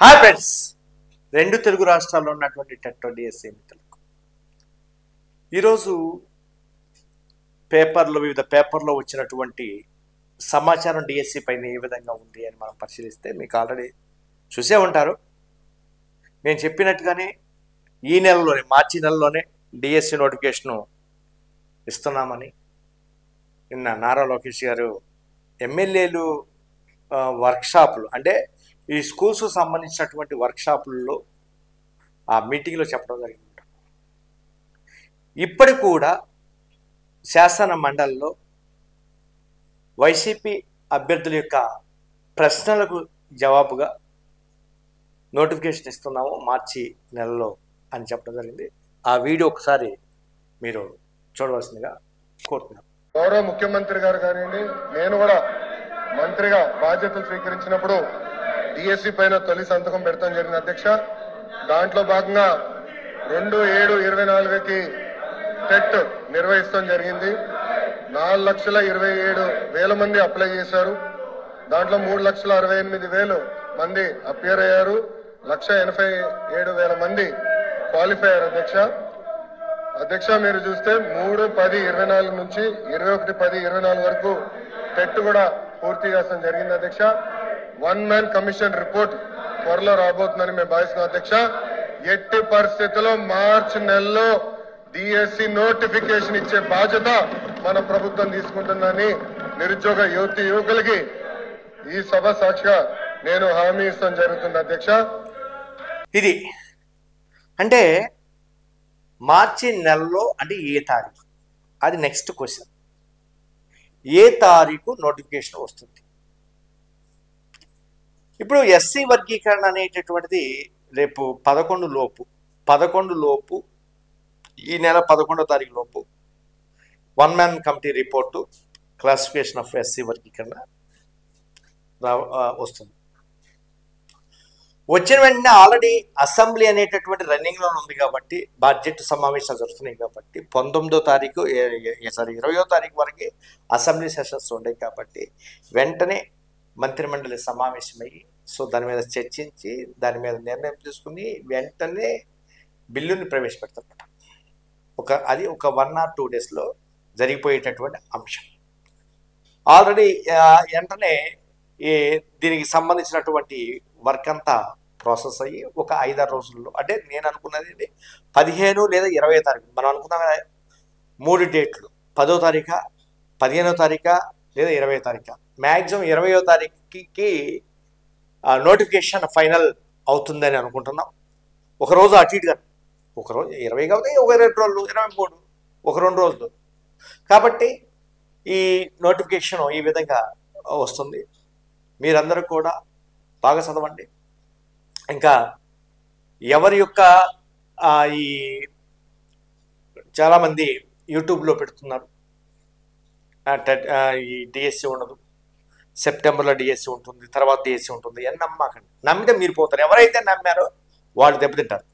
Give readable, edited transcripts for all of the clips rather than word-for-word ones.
Hi friends, రెండు తెలుగు రాష్ట్రాల్లో ఉన్నటువంటి టెట్ డిఎస్సి మిత్రులకు ఈరోజు వివిధ పేపర్లో వచ్చినటువంటి సమాచారం డిఎస్సి పైన ఏ విధంగా ఉంది అని మనం పరిశీలిస్తే మీకు ఆల్రెడీ చూసే ఉంటారు. నేను చెప్పినట్టుగానే ఈ నెలలోనే మార్చి నెలలోనే డిఎస్సి నోటిఫికేషను ఇస్తున్నామని నిన్న నారా లోకేష్ గారు ఎమ్మెల్యేలు వర్క్షాపులు అంటే ఈ స్కూల్స్ సంబంధించినటువంటి వర్క్షాపుల్లో ఆ మీటింగ్లో చెప్పడం జరిగింది. ఇప్పటి కూడా శాసన మండలిలో వైసీపీ అభ్యర్థుల యొక్క ప్రశ్నలకు జవాబుగా నోటిఫికేషన్ ఇస్తున్నాము మార్చి నెలలో అని చెప్పడం జరిగింది. ఆ వీడియో ఒకసారి మీరు చూడవలసిందిగా కోరుతున్నాను. గౌరవ ముఖ్యమంత్రి గారు కానివ్వండి, నేను కూడా మంత్రిగా బాధ్యతలు స్వీకరించినప్పుడు డిఎస్సి పైన తొలి సంతకం పెడతాం జరిగింది అధ్యక్ష. దాంట్లో భాగంగా 2/7/24కి టెట్ నిర్వహిస్తాం జరిగింది. 4,27,000 మంది అప్లై చేశారు. దాంట్లో 3,68,000 మంది అపియర్ అయ్యారు. 1,87,000 మంది క్వాలిఫై అయ్యారు అధ్యక్ష. మీరు చూస్తే 3/10/24 నుంచి 21/10/24 వరకు టెట్ కూడా పూర్తి చేస్తాం జరిగింది అధ్యక్ష. 1 మ్యాన్ కమిషన్ రిపోర్ట్ త్వరలో రాబోతుందని మేము భావిస్తున్నాం అధ్యక్ష. ఎట్టి పరిస్థితుల్లో మార్చి నెలలో డిఎస్సి నోటిఫికేషన్ ఇచ్చే బాధ్యత మన ప్రభుత్వం తీసుకుంటుందని నిరుద్యోగ యువకులకి ఈ సభ సాక్షిగా నేను హామీ ఇస్తాం జరుగుతుంది అధ్యక్ష. ఇది అంటే మార్చి నెలలో అంటే ఏ తారీఖు, అది నెక్స్ట్ క్వశ్చన్. ఏ తారీఖు నోటిఫికేషన్ వస్తుంది? ఇప్పుడు ఎస్సీ వర్గీకరణ అనేటటువంటిది రేపు 11 లోపు ఈ నెల 11వ తారీఖు లోపు 1 man committee report classification of SC వర్గీకరణ వస్తుంది. వచ్చిన వెంటనే ఆల్రెడీ అసెంబ్లీ అనేటటువంటి రన్నింగ్లో ఉంది కాబట్టి బడ్జెట్ సమావేశాలు జరుగుతున్నాయి కాబట్టి 20వ తారీఖు వరకు అసెంబ్లీ సెషన్స్ ఉన్నాయి కాబట్టి వెంటనే మంత్రిమండలి సమావేశమయ్యి దాని మీద చర్చించి దాని మీద నిర్ణయం తీసుకుని వెంటనే బిల్లుని ప్రవేశపెడతారు. అది ఒక 1 or 2 డేస్లో జరిగిపోయేటటువంటి అంశం. ఆల్రెడీ వెంటనే దీనికి సంబంధించినటువంటి వర్క్ అంతా ప్రాసెస్ అయ్యి ఒక 5-6 రోజుల్లో, అంటే నేను అనుకున్నది 15 లేదా 20వ తారీఖు, మనం అనుకున్నాం 3 డేట్లు, 10వ తారీఖు, 15వ తారీఖు లేదా 20వ తారీఖు. మ్యాక్సిమం 20వ తారీఖుకి నోటిఫికేషన్ ఫైనల్ అవుతుందని అనుకుంటున్నాం. ఒకరోజు అటు ఇటుగా, ఒకరోజు 20 కాబట్టి ఒక 2 రోజులు, 23, ఒక 2 రోజులు కాబట్టి ఈ నోటిఫికేషన్ ఈ విధంగా వస్తుంది. మీరందరూ కూడా బాగా చదవండి. ఇంకా ఎవరి యొక్క ఈ చాలామంది యూట్యూబ్లో పెడుతున్నారు ఈ డిఎస్సి ఉండదు, సెప్టెంబర్లో డిఎస్సి ఉంటుంది, తర్వాత డిఎస్సి ఉంటుంది అని నమ్మకండి. నమ్మితే మీరు పోతారు. ఎవరైతే నమ్మారో వాళ్ళు దెబ్బతింటారు.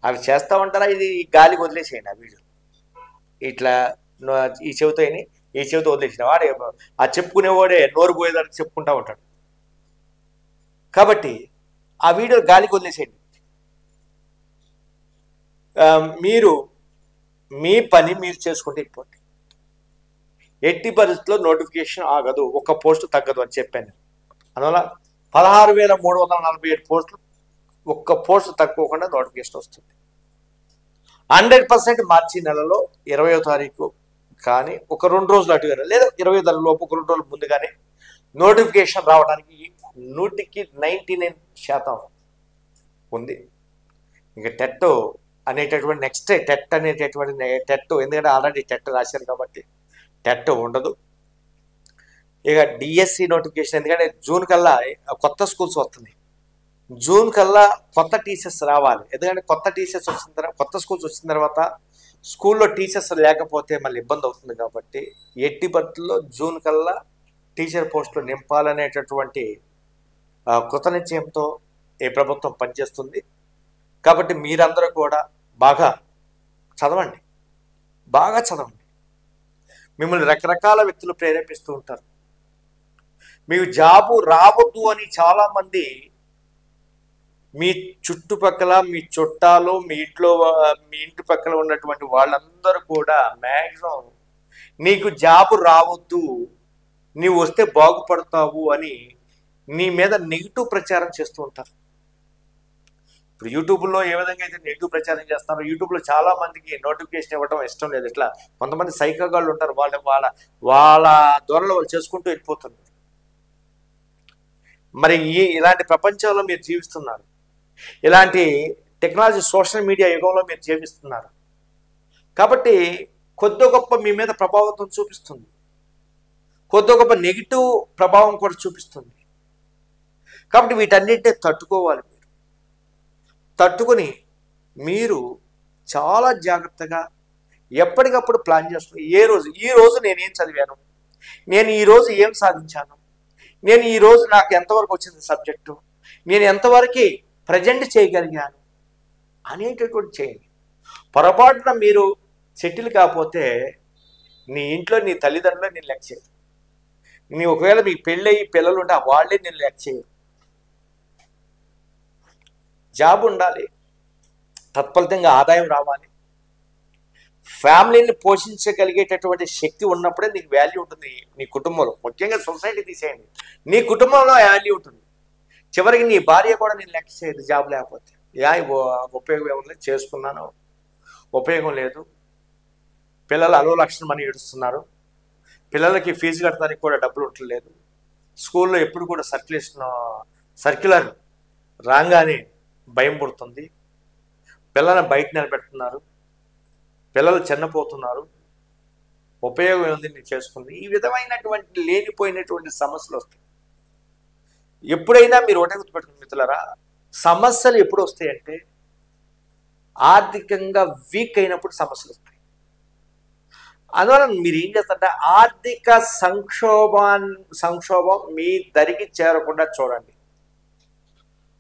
అవి చేస్తూ ఉంటారా, ఇది గాలికి వదిలేసేయండి. ఆ వీడియో ఇట్లా ఈ చెవితో ఈ చెవితో వదిలేసిన వాడే ఆ చెప్పుకునేవాడే నోరు పోయేదానికి చెప్పుకుంటూ ఉంటాడు. కాబట్టి ఆ వీడియో గాలికి వదిలేసేయండి. మీరు మీ పని మీరు చేసుకుంటే అయిపోతుంది. ఎట్టి పరిస్థితుల్లో నోటిఫికేషన్ ఆగదు, ఒక్క పోస్టు తగ్గదు అని చెప్పాను. అందువల్ల 16,347 పోస్టులు, ఒక్క పోస్టు తక్కువకుండా నోటిఫికేషన్ వస్తుంది. 100% మార్చి నెలలో 20వ తారీఖు కానీ ఒక 2 రోజులు అటుగానే లేదా 20వ తారీఖు లోపు ఒక 2 రోజులు ముందుగానే నోటిఫికేషన్ రావడానికి 99% ఉంది. ఇంకా టెట్ అనేటటువంటి నెక్స్ట్ టెట్ అనేటటువంటి ఎందుకంటే ఆల్రెడీ టెట్ రాశారు కాబట్టి టెట్ ఉండదు. ఇక డిఎస్సి నోటిఫికేషన్ ఎందుకంటే జూన్ కల్లా కొత్త స్కూల్స్ వస్తున్నాయి. జూన్ కల్లా కొత్త టీచర్స్ రావాలి. ఎందుకంటే కొత్త టీచర్స్ వచ్చిన తర్వాత, కొత్త స్కూల్స్ వచ్చిన తర్వాత స్కూల్లో టీచర్స్ లేకపోతే మళ్ళీ ఇబ్బంది అవుతుంది. కాబట్టి ఎట్టి పరిస్థితుల్లో జూన్ కల్లా టీచర్ పోస్టులు నింపాలనేటటువంటి కృత నిశ్చయంతో ఈ ప్రభుత్వం పనిచేస్తుంది. కాబట్టి మీరందరూ కూడా బాగా చదవండి. మిమ్మల్ని రకరకాల వ్యక్తులు ప్రేరేపిస్తూ ఉంటారు. మీకు జాబు రావద్దు అని చాలామంది మీ చుట్టుపక్కల మీ చుట్టాలు మీ ఇంటి పక్కల ఉన్నటువంటి వాళ్ళందరూ కూడా మ్యాక్సిమం నీకు జాబు రావద్దు, నీవు వస్తే బాగుపడతావు అని నీ మీద నెగిటివ్ ప్రచారం చేస్తూ ఉంటారు. ఇప్పుడు యూట్యూబ్లో ఏ విధంగా అయితే నెగిటివ్ ప్రచారం చేస్తారో, యూట్యూబ్లో చాలా మందికి నోటిఫికేషన్ ఇవ్వడం ఇష్టం లేదు. ఇట్లా కొంతమంది సైకోగాళ్ళు ఉంటారు, వాళ్ళ ధోరణిలో వాళ్ళు చేసుకుంటూ వెళ్ళిపోతున్నారు. మరి ఇలాంటి ప్రపంచంలో మీరు జీవిస్తున్నారు, ఇలాంటి టెక్నాలజీ సోషల్ మీడియా యుగంలో మీరు జీవిస్తున్నారు కాబట్టి కొద్ది గొప్ప మీ మీద ప్రభావితం చూపిస్తుంది, కొద్ది గొప్ప నెగిటివ్ ప్రభావం కూడా చూపిస్తుంది. కాబట్టి వీటన్నిటిని తట్టుకోవాలి. మీరు తట్టుకొని మీరు చాలా జాగ్రత్తగా ఎప్పటికప్పుడు ప్లాన్ చేస్తున్నారు. ఈరోజు నేనేం చదివాను, నేను ఈరోజు ఏం సాధించాను, నేను ఈరోజు నాకు ఎంతవరకు వచ్చింది సబ్జెక్టు, నేను ఎంతవరకు ప్రజెంట్ చేయగలిగాను అనేటటువంటి చేయండి. పొరపాటున మీరు సెటిల్ కాకపోతే నీ ఇంట్లో నీ తల్లిదండ్రులు నేను లెక్క చేయరు. నీ ఒకవేళ మీకు పెళ్ళయి పిల్లలు ఉంటే వాళ్ళే నేను లెక్క చేయరు. జాబ్ ఉండాలి, తత్ఫలితంగా ఆదాయం రావాలి, ఫ్యామిలీని పోషించగలిగేటటువంటి శక్తి ఉన్నప్పుడే నీకు వాల్యూ ఉంటుంది. నీ కుటుంబంలో, ముఖ్యంగా సొసైటీ తీసేయండి, నీ కుటుంబంలో వాల్యూ ఉంటుంది. చివరికి నీ భార్య కూడా నేను లెక్క చేయదు జాబ్ లేకపోతే. ఉపయోగం ఏముంది, చేసుకున్నాను ఉపయోగం లేదు, పిల్లలు అలో లక్షణం అని ఏడుస్తున్నారు, పిల్లలకి ఫీజు కట్టడానికి కూడా డబ్బులు ఉండలేదు, స్కూల్లో ఎప్పుడు కూడా సర్క్యులర్ రాగానే భయం పుడుతుంది, పిల్లల్ని బయట నిలబెడుతున్నారు, పిల్లలు చిన్నపోతున్నారు, ఉపయోగం ఏముంది నేను చేసుకుంది. ఈ విధమైనటువంటి లేనిపోయినటువంటి సమస్యలు వస్తాయి. ఎప్పుడైనా మీరు ఒకటే గుర్తుపెట్టుకుని మిత్రులారా, సమస్యలు ఎప్పుడు వస్తాయంటే ఆర్థికంగా వీక్ అయినప్పుడు సమస్యలు వస్తాయి. అందువల్ల మీరు ఏం చేస్తారంటే ఆర్థిక సంక్షోభం మీ దరికి చేరకుండా చూడండి.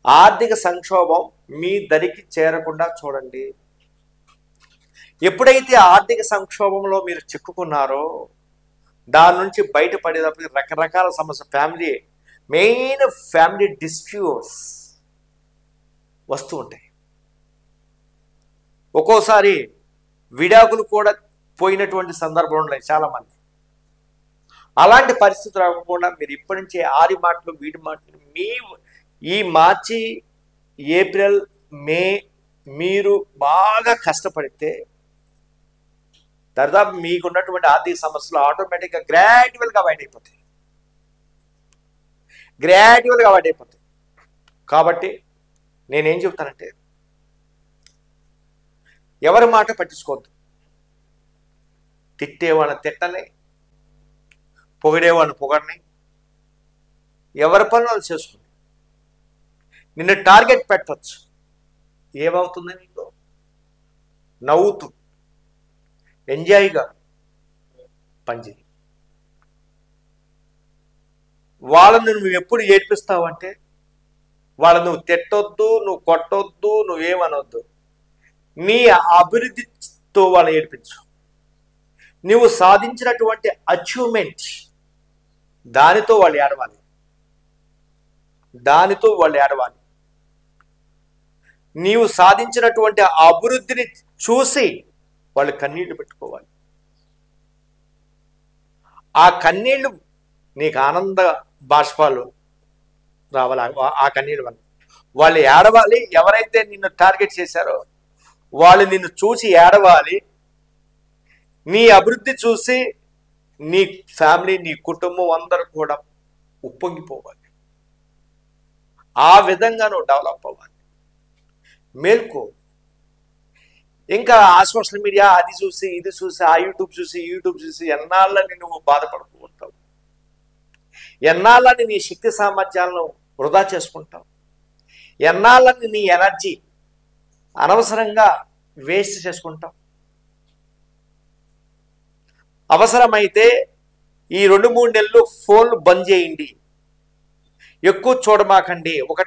ఆర్థిక సంక్షోభం మీ దరికి చేరకుండా చూడండి. ఎప్పుడైతే ఆర్థిక సంక్షోభంలో మీరు చిక్కుకున్నారో దాని నుంచి బయటపడేటప్పుడు రకరకాల సమస్య, మెయిన్ ఫ్యామిలీ డిస్ప్యూట్స్ వస్తూ ఉంటాయి. ఒక్కోసారి విడాకులు కూడా పోయినటువంటి సందర్భం ఉన్నాయి చాలామంది. అలాంటి పరిస్థితి రాకుండా మీరు ఇప్పటి నుంచే ఆరి మాటలు వీడి మాటలు ఈ మార్చి ఏప్రిల్ మే మీరు బాగా కష్టపడితే దాదాపు మీకున్నటువంటి ఆర్థిక సమస్యలు ఆటోమేటిక్గా గ్రాడ్యువల్గా అవాయిడ్ అయిపోతాయి. కాబట్టి నేనేం చెప్తానంటే ఎవరి మాట పట్టించుకోవద్దు. తిట్టేవాళ్ళని తిట్టని, పొగిడేవాళ్ళని పొగడని, ఎవరి పనులు వాళ్ళు చేసుకోండి. నిన్ను టార్గెట్ పెట్టచ్చు, ఏమవుతుంది నీకు, నవ్వుతూ ఎంజాయ్గా పనిచేయి. వాళ్ళని నువ్వు ఎప్పుడు ఏడ్పిస్తావంటే వాళ్ళని నువ్వు తిట్టొద్దు, నువ్వు కొట్టొద్దు, నువ్వేమనొద్దు, నీ అభివృద్ధితో వాళ్ళని ఏడ్పించు. నువ్వు సాధించినటువంటి అచీవ్మెంట్ దానితో వాళ్ళు ఏడవాలి. నీవు సాధించినటువంటి అభివృద్ధిని చూసి వాళ్ళు కన్నీళ్లు పెట్టుకోవాలి. ఆ కన్నీళ్లు నీకు ఆనంద బాష్పాలు రావాలి. ఆ కన్నీళ్ళు వల్ల వాళ్ళు ఏడవాలి. ఎవరైతే నిన్ను టార్గెట్ చేశారో వాళ్ళు నిన్ను చూసి ఏడవాలి. నీ అభివృద్ధి చూసి నీ ఫ్యామిలీ, నీ కుటుంబం అందరూ కూడా ఉప్పొంగిపోవాలి. ఆ విధంగా నువ్వు డెవలప్ అవ్వాలి. మేల్కో. ఇంకా ఆ సోషల్ మీడియా అది చూసి ఇది చూసి ఆ యూట్యూబ్ చూసి ఎన్నాళ్ళని నువ్వు బాధపడుతూ ఉంటావు, ఎన్నాళ్ళని నీ శక్తి సామర్థ్యాలను వృధా చేసుకుంటావు, ఎన్నాళ్ళని నీ ఎనర్జీ అనవసరంగా వేస్ట్ చేసుకుంటావు. అవసరమైతే ఈ 2-3 నెలలు ఫోన్లు బంద్ చేయండి, ఎక్కువ చూడమాకండి. ఒక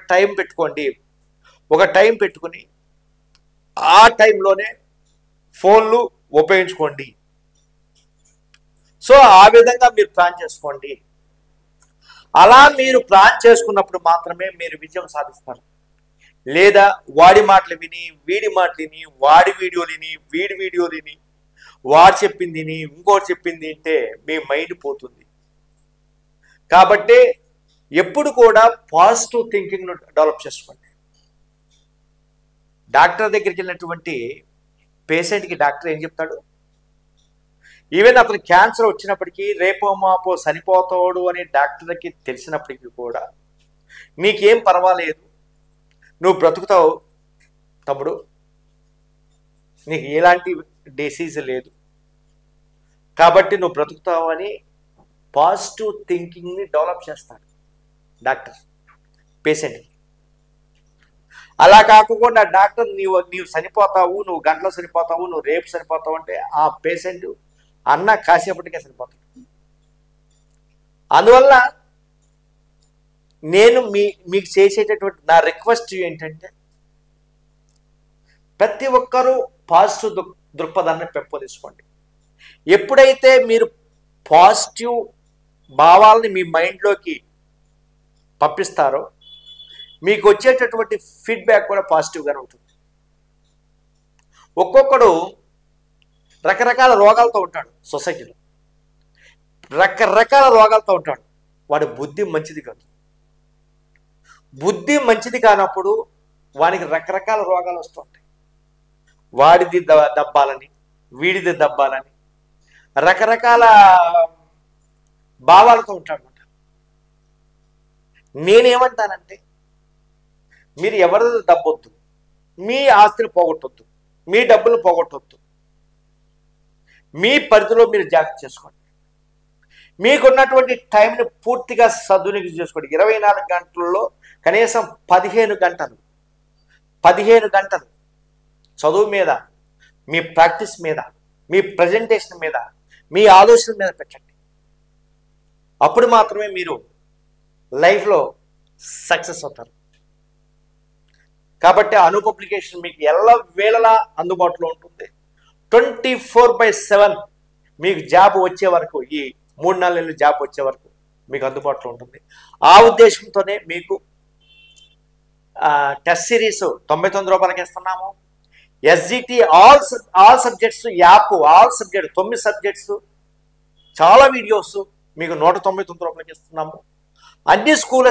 టైం పెట్టుకుని ఆ టైంలోనే ఫోన్లు ఉపయోగించుకోండి. సో ఆ విధంగా మీరు ప్లాన్ చేసుకోండి. అలా మీరు ప్లాన్ చేసుకున్నప్పుడు మాత్రమే మీరు విజయం సాధిస్తారు. లేదా వాడి మాటలు విని వీడి మాటలు విని వాడి వీడియోలు విని వీడి వీడియోలు విని వాడు చెప్పింది విని ఇంకోటి చెప్పింది అంటే మీ మైండ్ పోతుంది. కాబట్టి ఎప్పుడు కూడా పాజిటివ్ థింకింగ్ను డెవలప్ చేసుకోండి. డాక్టర్ దగ్గరికి వెళ్ళినటువంటి పేషెంట్కి డాక్టర్ ఏం చెప్తాడు? ఈవెన్ అతను క్యాన్సర్ వచ్చినప్పటికీ రేపో మాపో చనిపోతాడు అని డాక్టర్కి తెలిసినప్పటికీ కూడా నీకేం పర్వాలేదు, నువ్వు బ్రతుకుతావు తమ్ముడు, నీకు ఎలాంటి డిసీజ్ లేదు కాబట్టి నువ్వు బ్రతుకుతావు అని పాజిటివ్ థింకింగ్ని డెవలప్ చేస్తాడు డాక్టర్ పేషెంట్కి. అలా కాకుండా డాక్టర్ నీవు చనిపోతావు, నువ్వు గంటలో చనిపోతావు, నువ్వు రేపు చనిపోతావు అంటే ఆ పేషెంట్ అన్న కాసేపటికే చనిపోతాడు. అందువల్ల నేను మీకు చేసేటటువంటి నా రిక్వెస్ట్ ఏంటంటే ప్రతి ఒక్కరూ పాజిటివ్ దృక్పథాన్ని పెంపొందించుకోండి. ఎప్పుడైతే మీరు పాజిటివ్ భావాలని మీ మైండ్లోకి పంపిస్తారో మీకు వచ్చేటటువంటి ఫీడ్బ్యాక్ కూడా పాజిటివ్గానే ఉంటుంది. ఒక్కొక్కడు రకరకాల రోగాలతో ఉంటాడు, సొసైటీలో రకరకాల రోగాలతో ఉంటాడు. వాడి బుద్ధి మంచిది కాదు. బుద్ధి మంచిది కానప్పుడు వానికి రకరకాల రోగాలు వస్తూ ఉంటాయి. వాడిది దబ్బాలని, వీడిది దబ్బాలని రకరకాల భావాలతో ఉంటాడు అన్నమాట. నేనేమంటానంటే మీరు ఎవరిది దబ్బొద్దు, మీ ఆస్తిని పోగొట్టొద్దు, మీ డబ్బులు పోగొట్టొద్దు. మీ పరిధిలో మీరు జాగ్రత్త చేసుకోండి. మీకున్నటువంటి టైంని పూర్తిగా సద్వినియోగం చేసుకోండి. 24 గంటల్లో కనీసం 15 గంటలు చదువు మీద, మీ ప్రాక్టీస్ మీద, మీ ప్రజెంటేషన్ మీద, మీ ఆలోచన మీద పెట్టండి. అప్పుడు మాత్రమే మీరు లైఫ్లో సక్సెస్ అవుతారు. కాబట్టి అను పబ్లికేషన్ మీకు ఎల్లవేళలా అందుబాటులో ఉంటుంది. 24/7 మీకు జాబ్ వచ్చే వరకు, ఈ 3-4 నెలలు జాబ్ వచ్చే వరకు మీకు అందుబాటులో ఉంటుంది. ఆ ఉద్దేశంతోనే మీకు టెస్ట్ సిరీస్ 99 రూపాయలకి ఇస్తున్నాము. SGT all subjects app, all subject 9 subjects చాలా వీడియోస్ మీకు 199 రూపాయలకి ఇస్తున్నాము. అన్ని స్కూల్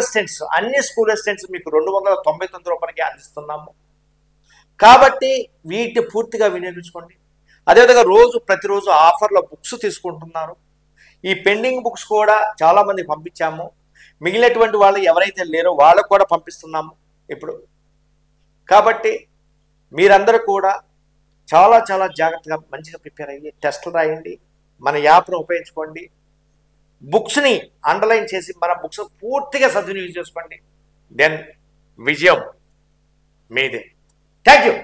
అసిస్టెంట్స్ మీకు 299 రూపాయలకి అందిస్తున్నాము. కాబట్టి వీటిని పూర్తిగా వినియోగించుకోండి. అదేవిధంగా ప్రతిరోజు ఆఫర్లో బుక్స్ తీసుకుంటున్నారు. ఈ పెండింగ్ బుక్స్ కూడా చాలామంది పంపించాము. మిగిలినటువంటి వాళ్ళు ఎవరైతే లేరో వాళ్ళకు కూడా పంపిస్తున్నాము ఇప్పుడు. కాబట్టి మీరందరూ కూడా చాలా చాలా జాగ్రత్తగా మంచిగా ప్రిపేర్ అయ్యి టెస్టులు రాయండి. మన యాప్ను ఉపయోగించుకోండి. బుక్స్ని అండర్లైన్ చేసి మన బుక్స్ పూర్తిగా సద్వినియోగం చేసుకోండి. దెన్ విజయం మీదే. Thank you.